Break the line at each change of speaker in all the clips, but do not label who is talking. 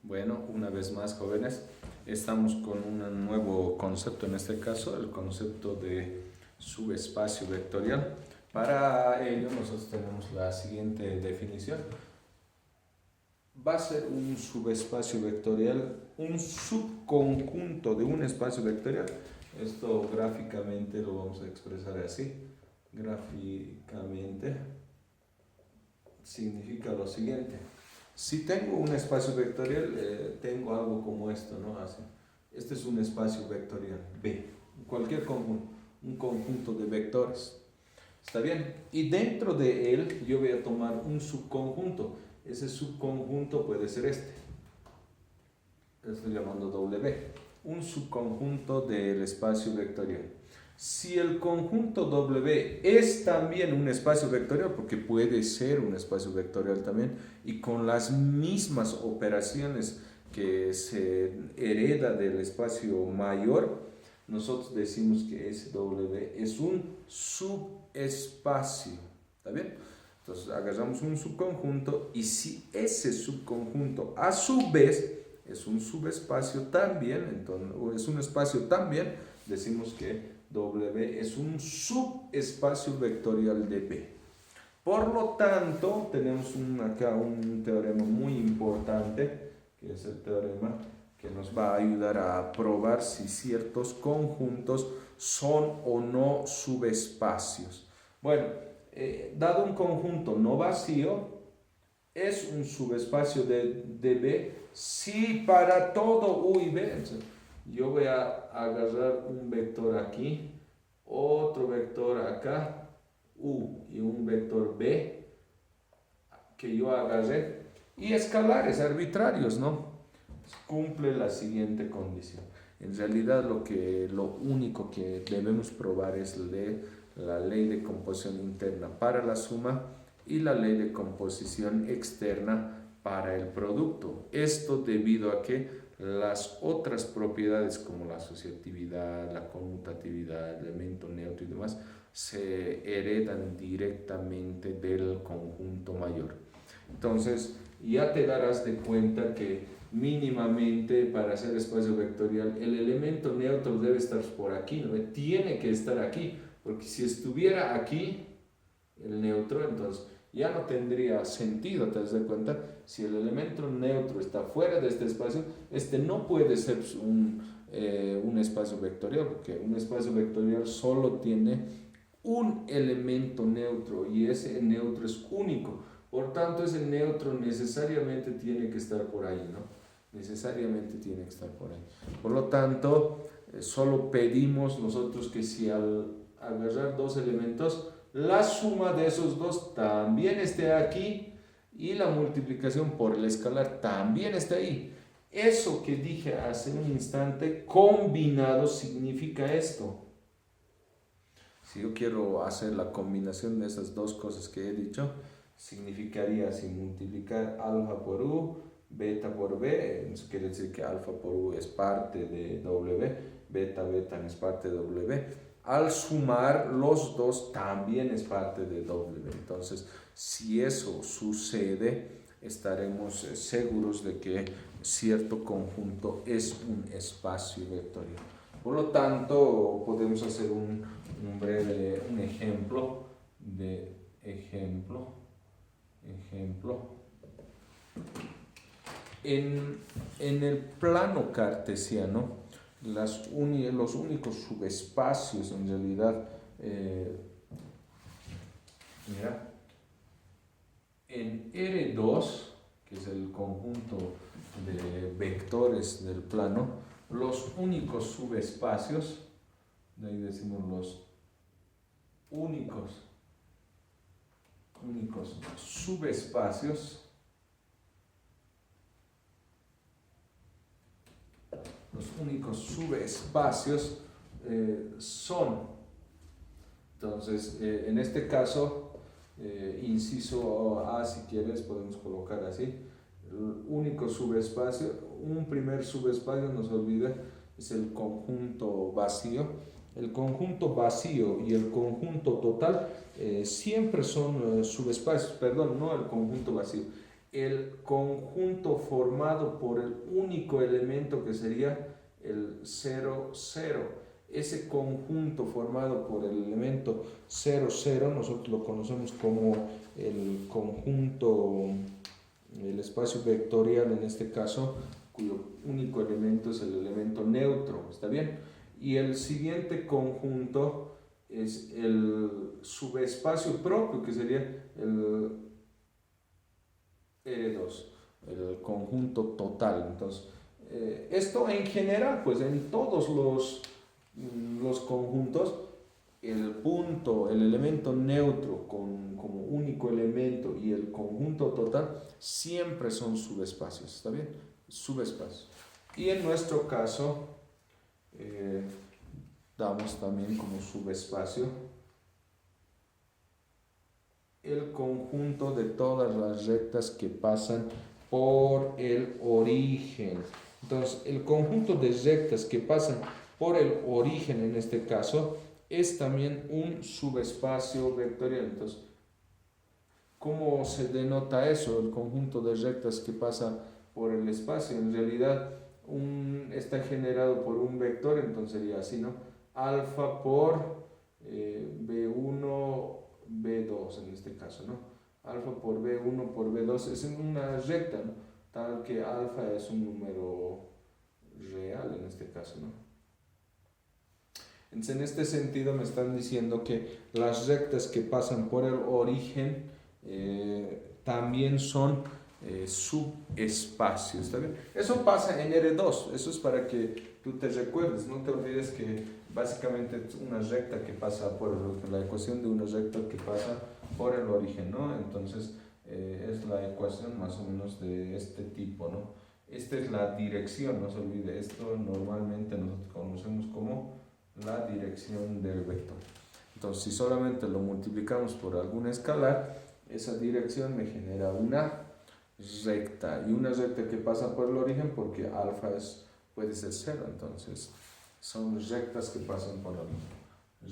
Bueno, una vez más, jóvenes, estamos con un nuevo concepto, en este caso, el concepto de subespacio vectorial. Para ello, nosotros tenemos la siguiente definición. Va a ser un subespacio vectorial, un subconjunto de un espacio vectorial. Esto gráficamente lo vamos a expresar así. Gráficamente significa lo siguiente. Si tengo un espacio vectorial, tengo algo como esto, ¿no? Así. Este es un espacio vectorial, B, cualquier conjunto, un conjunto de vectores. ¿Está bien? Y dentro de él yo voy a tomar un subconjunto. Ese subconjunto puede ser este. Estoy llamando W. Un subconjunto del espacio vectorial. Si el conjunto W es también un espacio vectorial, porque puede ser un espacio vectorial también, y con las mismas operaciones que se hereda del espacio mayor, nosotros decimos que ese W es un subespacio. ¿Está bien? Entonces agarramos un subconjunto y si ese subconjunto a su vez es un subespacio también, entonces, o es un espacio también, decimos que W es un subespacio vectorial de B. Por lo tanto, tenemos acá un teorema muy importante, que es el teorema que nos va a ayudar a probar si ciertos conjuntos son o no subespacios. Bueno, dado un conjunto no vacío, es un subespacio de B si para todo U y B. Yo voy a agarrar un vector aquí, otro vector acá, U, y un vector B que yo agarré, y escalares arbitrarios, ¿no? Cumple la siguiente condición. En realidad lo único que debemos probar es la ley de composición interna para la suma y la ley de composición externa para el producto. Esto debido a que las otras propiedades como la asociatividad, la conmutatividad, el elemento neutro y demás se heredan directamente del conjunto mayor. Entonces ya te darás de cuenta que mínimamente para hacer espacio vectorial el elemento neutro debe estar por aquí, ¿no? Tiene que estar aquí, porque si estuviera aquí el neutro, entonces ya no tendría sentido, ¿te das cuenta? Si el elemento neutro está fuera de este espacio, este no puede ser un espacio vectorial, porque un espacio vectorial solo tiene un elemento neutro y ese neutro es único. Por tanto, ese neutro necesariamente tiene que estar por ahí, ¿no? Necesariamente tiene que estar por ahí. Por lo tanto, solo pedimos nosotros que si al agarrar dos elementos, la suma de esos dos también esté aquí y la multiplicación por el escalar también está ahí. Eso que dije hace un instante, combinado, significa esto. Si yo quiero hacer la combinación de esas dos cosas que he dicho, significaría así: multiplicar alfa por U, beta por B. Eso quiere decir que alfa por U es parte de W, beta es parte de W. Al sumar los dos también es parte de W. Entonces, si eso sucede, estaremos seguros de que cierto conjunto es un espacio vectorial. Por lo tanto, podemos hacer un ejemplo. En el plano cartesiano, los únicos subespacios en realidad, mira, en R2, que es el conjunto de vectores del plano, los únicos subespacios, de ahí decimos los únicos subespacios, son, entonces, en este caso, inciso A, si quieres, podemos colocar así: el único subespacio, un primer subespacio, no se olvide, es el conjunto vacío. El conjunto vacío y el conjunto total siempre son subespacios, perdón, no el conjunto vacío. el conjunto formado por el único elemento que sería el 0, 0. Ese conjunto formado por el elemento 0, 0, nosotros lo conocemos como el conjunto, el espacio vectorial en este caso, cuyo único elemento es el elemento neutro, ¿está bien? Y el siguiente conjunto es el subespacio propio, que sería el R2, el conjunto total. Entonces, esto en general, pues en todos los conjuntos, el punto, el elemento neutro como único elemento y el conjunto total siempre son subespacios, ¿está bien? Subespacios. Y en nuestro caso, damos también como subespacio el conjunto de todas las rectas que pasan por el origen. Entonces, el conjunto de rectas que pasan por el origen en este caso es también un subespacio vectorial. Entonces, ¿cómo se denota eso? El conjunto de rectas que pasa por el espacio. En realidad, está generado por un vector, entonces sería así, ¿no? Alfa por B1, B2 en este caso, ¿no? Alfa por B1 por B2 es en una recta, ¿no? Tal que alfa es un número real en este caso, ¿no? Entonces, en este sentido me están diciendo que las rectas que pasan por el origen también son subespacios, ¿está bien? Eso pasa en R2, eso es para que tú te recuerdes, no te olvides que básicamente es una recta que pasa por la ecuación de una recta que pasa por el origen, ¿no? Entonces es la ecuación más o menos de este tipo, ¿no? Esta es la dirección, no se olvide, esto normalmente nosotros conocemos como la dirección del vector. Entonces, si solamente lo multiplicamos por alguna escalar, esa dirección me genera una recta, y una recta que pasa por el origen porque alfa puede ser 0, entonces son rectas que pasan por el origen,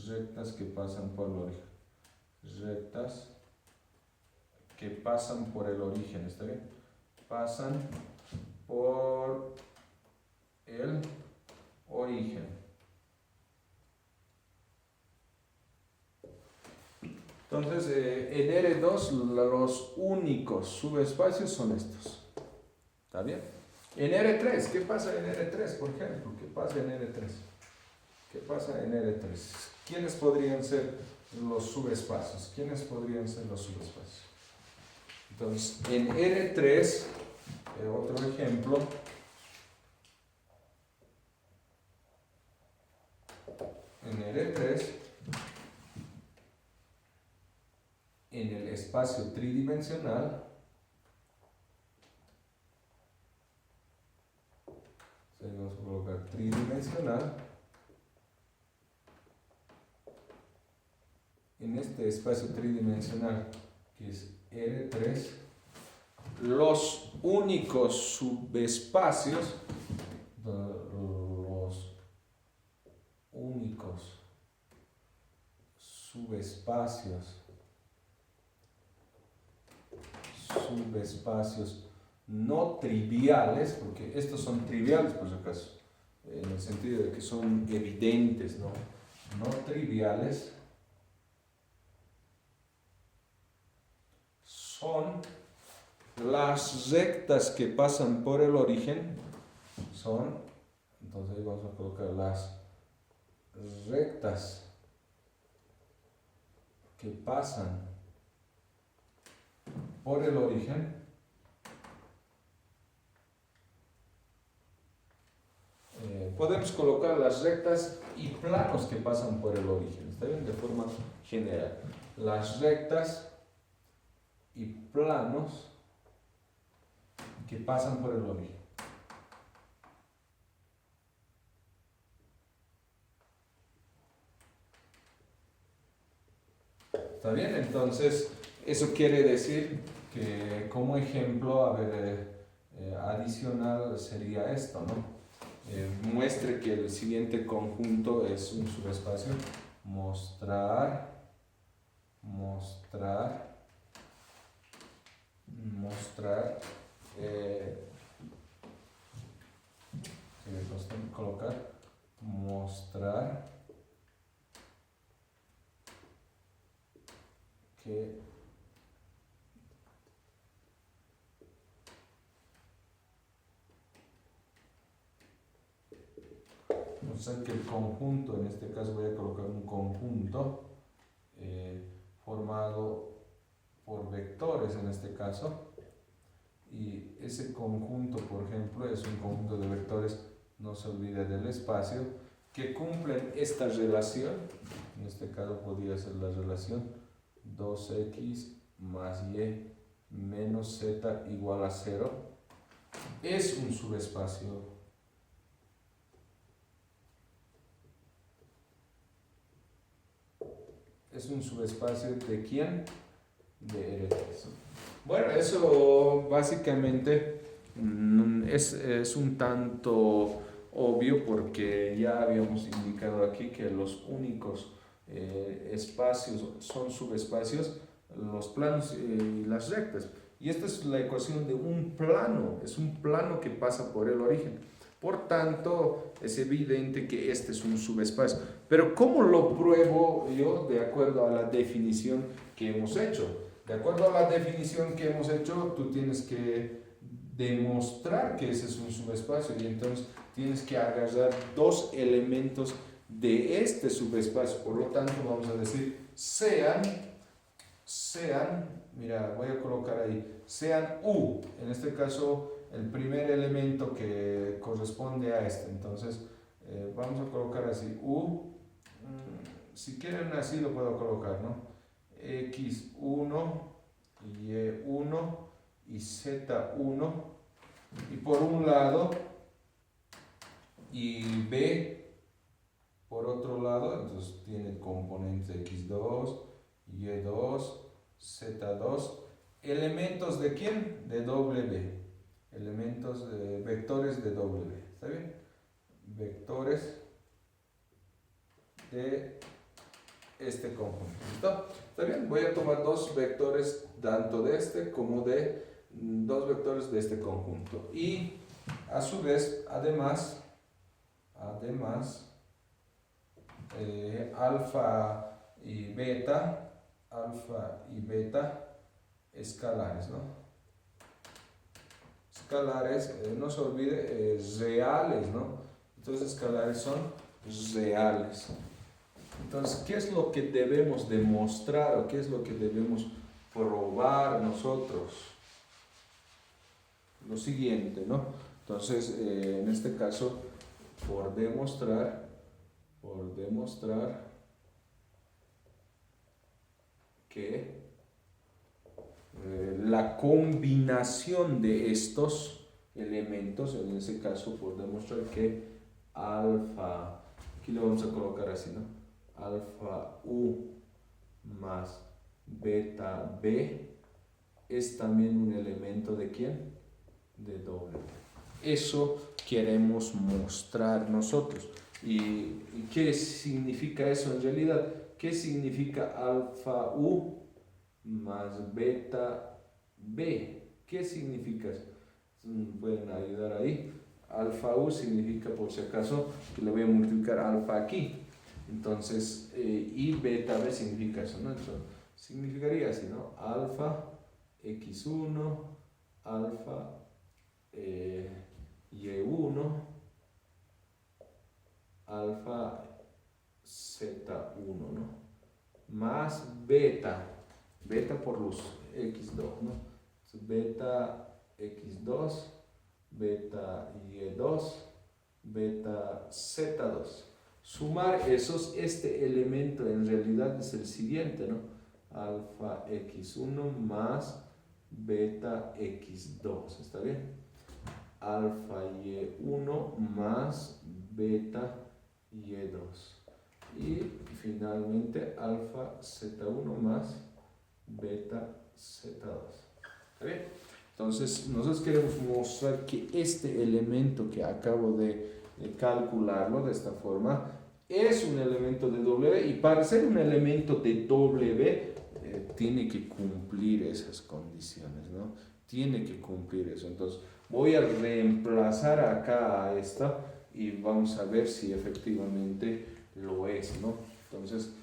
rectas que pasan por el origen, rectas que pasan por el origen, ¿está bien? Pasan por el origen. Entonces, en R2 los únicos subespacios son estos. ¿Está bien? En R3, ¿qué pasa en R3, por ejemplo? ¿Qué pasa en R3? ¿Qué pasa en R3? ¿Quiénes podrían ser los subespacios? ¿Quiénes podrían ser los subespacios? Entonces, en R3, otro ejemplo, en R3, en el espacio tridimensional, vamos a colocar tridimensional, en este espacio tridimensional que es R3, los únicos subespacios, subespacios no triviales, porque estos son triviales por si acaso, en el sentido de que son evidentes, ¿no? No triviales son las rectas que pasan por el origen, entonces vamos a colocar las rectas que pasan por el origen podemos colocar las rectas y planos que pasan por el origen, ¿está bien? De forma general, las rectas y planos que pasan por el origen. ¿Está bien? Entonces, eso quiere decir que como ejemplo, a ver, adicional sería esto, ¿no? Muestre que el siguiente conjunto es un subespacio. Mostrar mostrar, colocar, mostrar que el conjunto, en este caso voy a colocar un conjunto formado por vectores en este caso, y ese conjunto, por ejemplo, es un conjunto de vectores, no se olvide del espacio, que cumplen esta relación. En este caso podría ser la relación 2x más y menos z igual a 0. Es un subespacio. ¿Es un subespacio de quién? De R3. Bueno, eso básicamente es un tanto obvio, porque ya habíamos indicado aquí que los únicos espacios son subespacios, los planos y las rectas. Y esta es la ecuación de un plano, es un plano que pasa por el origen. Por tanto, es evidente que este es un subespacio. Pero ¿cómo lo pruebo yo? De acuerdo a la definición que hemos hecho. De acuerdo a la definición que hemos hecho, tú tienes que demostrar que ese es un subespacio, y entonces tienes que agarrar dos elementos de este subespacio. Por lo tanto, vamos a decir sean, mira, voy a colocar ahí, sean U, en este caso el primer elemento que corresponde a este. Entonces vamos a colocar así U, si quieren así lo puedo colocar, ¿no? X1, Y1 y Z1, y por un lado, y B por otro lado. Entonces tiene componentes X2, Y2, Z2, elementos de quién? De W, elementos de vectores de W, ¿está bien? Vectores de este conjunto, ¿listo? ¿Está bien? Voy a tomar dos vectores, tanto de este como de dos vectores de este conjunto, y a su vez, además alfa y beta escalares, ¿no? Escalares, no se olvide, reales, ¿no? Entonces escalares son reales. Entonces, ¿qué es lo que debemos demostrar o qué es lo que debemos probar nosotros? Lo siguiente, ¿no? Entonces, en este caso, por demostrar que la combinación de estos elementos, en ese caso, por demostrar que alfa, aquí lo vamos a colocar así, ¿no? Alfa U más beta B es también un elemento de ¿quién? De W. Eso queremos mostrar nosotros. ¿Y qué significa eso en realidad? ¿Qué significa alfa U más beta B? ¿Qué significa eso? Pueden ayudar ahí. Alfa U significa, por si acaso, que le voy a multiplicar alfa aquí. Entonces, y beta B significa eso, ¿no? Entonces, significaría así, ¿no? Alfa X1, alfa Y1, alfa Z1, ¿no? Más beta por los X2, ¿no? Entonces, beta X2, beta Y2, beta Z2. Sumar esos, este elemento en realidad es el siguiente, ¿no? Alfa X1 más beta X2, ¿está bien? Alfa Y1 más beta Y2. Y finalmente alfa Z1 más beta Z2. ¿Está bien? Entonces, nosotros queremos mostrar que este elemento que acabo de calcularlo de esta forma es un elemento de W, y para ser un elemento de W tiene que cumplir esas condiciones, ¿no? tiene que cumplir eso. Entonces voy a reemplazar acá a esta y vamos a ver si efectivamente lo es, ¿no? Entonces,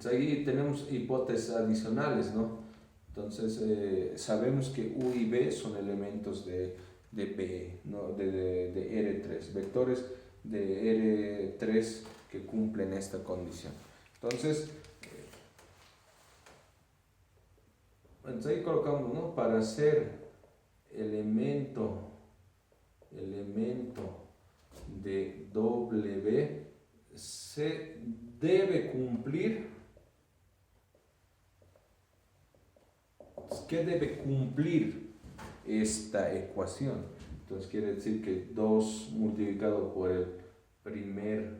ahí tenemos hipótesis adicionales, ¿no? Entonces sabemos que U y B son elementos de B, ¿no? de R3, vectores de R3 que cumplen esta condición. Entonces ahí colocamos, ¿no? Para ser elemento de W se debe cumplir. ¿Qué debe cumplir esta ecuación? Entonces quiere decir que 2 multiplicado por el primer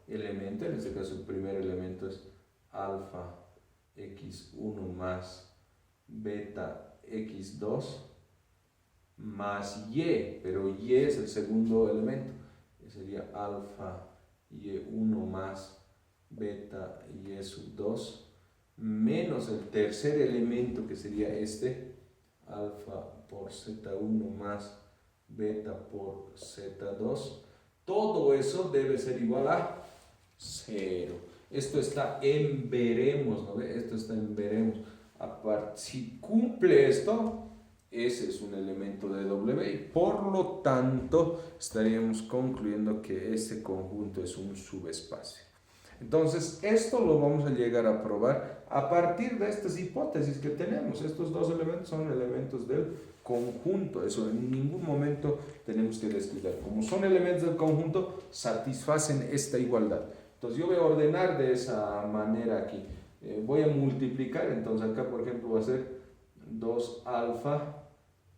elemento, en este caso el primer elemento es alfa x1 más beta x2 más y, pero y es el segundo elemento, que sería alfa y1 más beta y sub 2 menos el tercer elemento que sería este, alfa por z1 más beta por z2, todo eso debe ser igual a 0. Esto está en veremos, ¿no ve? Esto está en veremos. Si cumple esto, ese es un elemento de W y por lo tanto estaríamos concluyendo que este conjunto es un subespacio. Entonces, esto lo vamos a llegar a probar a partir de estas hipótesis que tenemos. Estos dos elementos son elementos del conjunto. Eso en ningún momento tenemos que descuidar. Como son elementos del conjunto, satisfacen esta igualdad. Entonces, yo voy a ordenar de esa manera aquí. Voy a multiplicar. Entonces, acá, por ejemplo, va a ser 2 alfa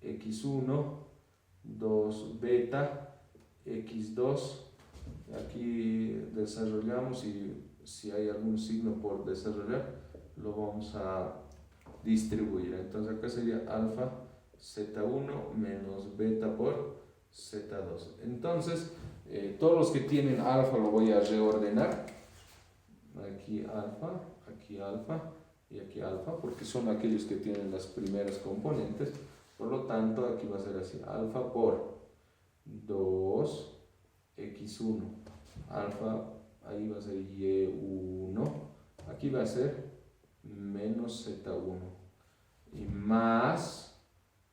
x1, 2 beta x2. Aquí desarrollamos y si hay algún signo por desarrollar lo vamos a distribuir. Entonces acá sería alfa z1 menos beta por z2. Entonces todos los que tienen alfa lo voy a reordenar. Aquí alfa y aquí alfa, porque son aquellos que tienen las primeras componentes. Por lo tanto aquí va a ser así, alfa por 2 x1, alfa, ahí va a ser y1, aquí va a ser menos z1 y más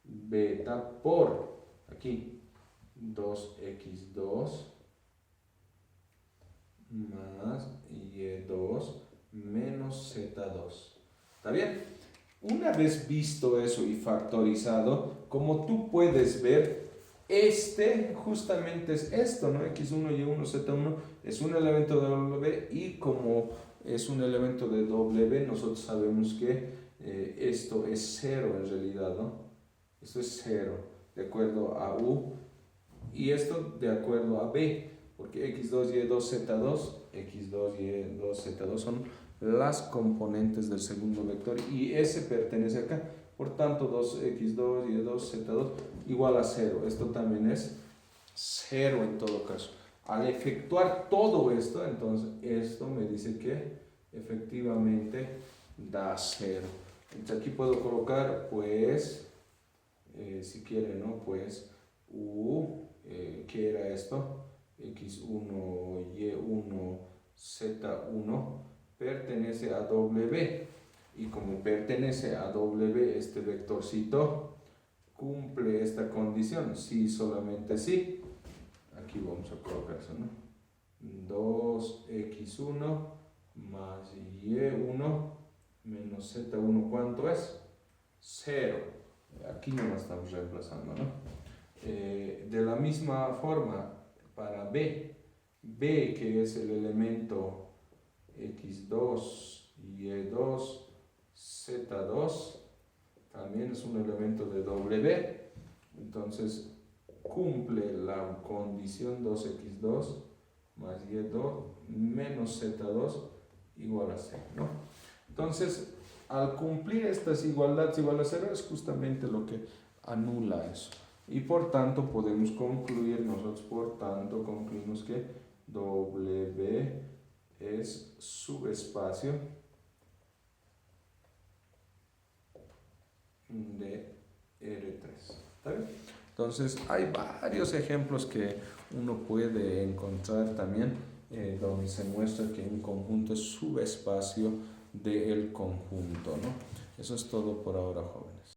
beta por, aquí, 2x2 más y2 menos z2. ¿Está bien? Una vez visto eso y factorizado, como tú puedes ver, justamente es esto, ¿no? X1, Y1, Z1 es un elemento de W y como es un elemento de W, nosotros sabemos que esto es 0 en realidad, ¿no? Esto es 0 de acuerdo a U y esto de acuerdo a B, porque X2, Y2, Z2, X2, Y2, Z2 son las componentes del segundo vector y ese pertenece acá. Por tanto, 2x2 y 2z2 igual a 0. Esto también es 0 en todo caso. Al efectuar todo esto, entonces esto me dice que efectivamente da 0. Entonces aquí puedo colocar, pues, si quieren, ¿no? Pues U, ¿qué era esto? X1, Y1, Z1 pertenece a W. Y como pertenece a W, este vectorcito cumple esta condición, sí, solamente sí. Aquí vamos a colocar eso, ¿no? 2x1 más y1 menos z1, ¿cuánto es? 0. Aquí no la estamos reemplazando, ¿no? De la misma forma, para B, que es el elemento x2, y2, Z2 también es un elemento de W, entonces cumple la condición 2x2 más y2 menos z2 igual a 0, ¿no? Entonces, al cumplir estas igualdades igual a 0 es justamente lo que anula eso. Y por tanto podemos concluir, nosotros por tanto concluimos que W es subespacio de R3. ¿Está bien? Entonces hay varios ejemplos que uno puede encontrar también donde se muestra que un conjunto es subespacio del conjunto, ¿no? Eso es todo por ahora, jóvenes.